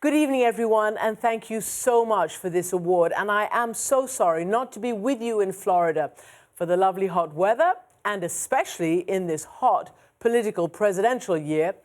Good evening, everyone, and thank you so much for this award. And I am so sorry not to be with you in Florida for the lovely hot weather, and especially in this hot political presidential year.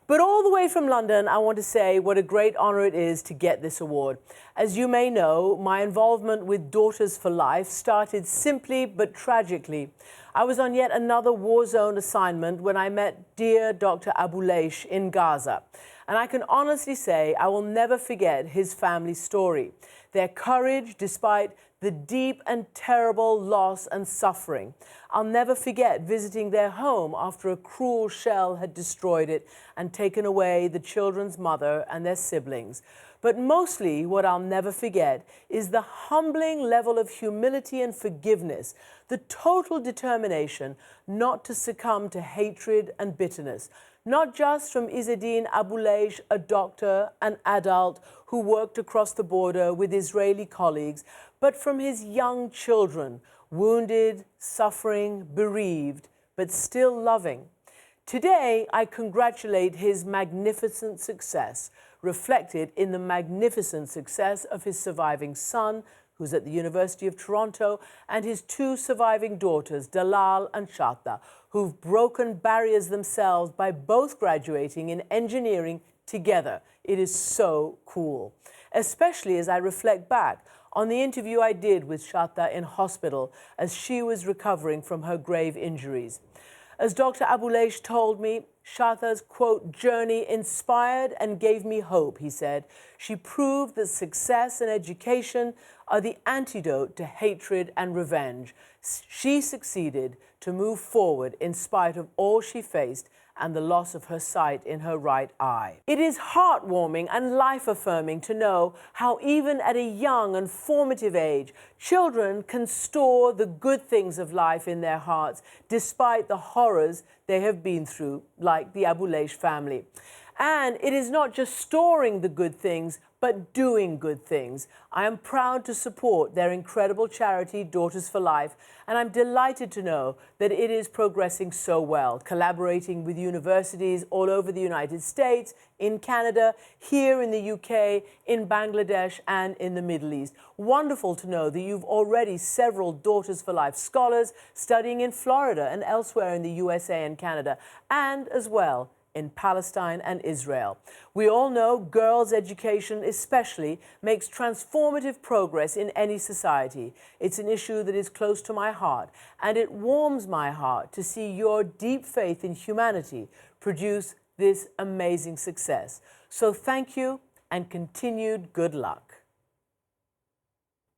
But all the way from London, I want to say what a great honor it is to get this award. As you may know, my involvement with Daughters for Life started simply but tragically. I was on yet another war zone assignment when I met dear Dr. Abuleish in Gaza. And I can honestly say I will never forget his family story. Their courage despite the deep and terrible loss and suffering. I'll never forget visiting their home after a cruel shell had destroyed it and taken away the children's mother and their siblings. But mostly what I'll never forget is the humbling level of humility and forgiveness, the total determination not to succumb to hatred and bitterness, not just from Izzeddin Abuleish, a doctor, an adult who worked across the border with Israeli colleagues, but from his young children, wounded, suffering, bereaved, but still loving. Today, I congratulate his magnificent success, reflected in the magnificent success of his surviving son, who's at the University of Toronto, and his two surviving daughters, Dalal and Shatta, who've broken barriers themselves by both graduating in engineering together. It is so cool, especially as I reflect back on the interview I did with Shatta in hospital as she was recovering from her grave injuries. As Dr. Abuleish told me, Shatta's, quote, journey inspired and gave me hope, he said. She proved that success and education are the antidote to hatred and revenge. She succeeded to move forward in spite of all she faced and the loss of her sight in her right eye. It is heartwarming and life-affirming to know how even at a young and formative age, children can store the good things of life in their hearts despite the horrors they have been through, like the Abuleish family. And it is not just storing the good things, but doing good things. I am proud to support their incredible charity, Daughters for Life, and I'm delighted to know that it is progressing so well, collaborating with universities all over the United States, in Canada, here in the UK, in Bangladesh, and in the Middle East. Wonderful to know that you've already several Daughters for Life scholars studying in Florida and elsewhere in the USA and Canada, and as well in Palestine and Israel. We all know girls' education especially makes transformative progress in any society. It's an issue that is close to my heart, and it warms my heart to see your deep faith in humanity produce this amazing success. So thank you and continued good luck.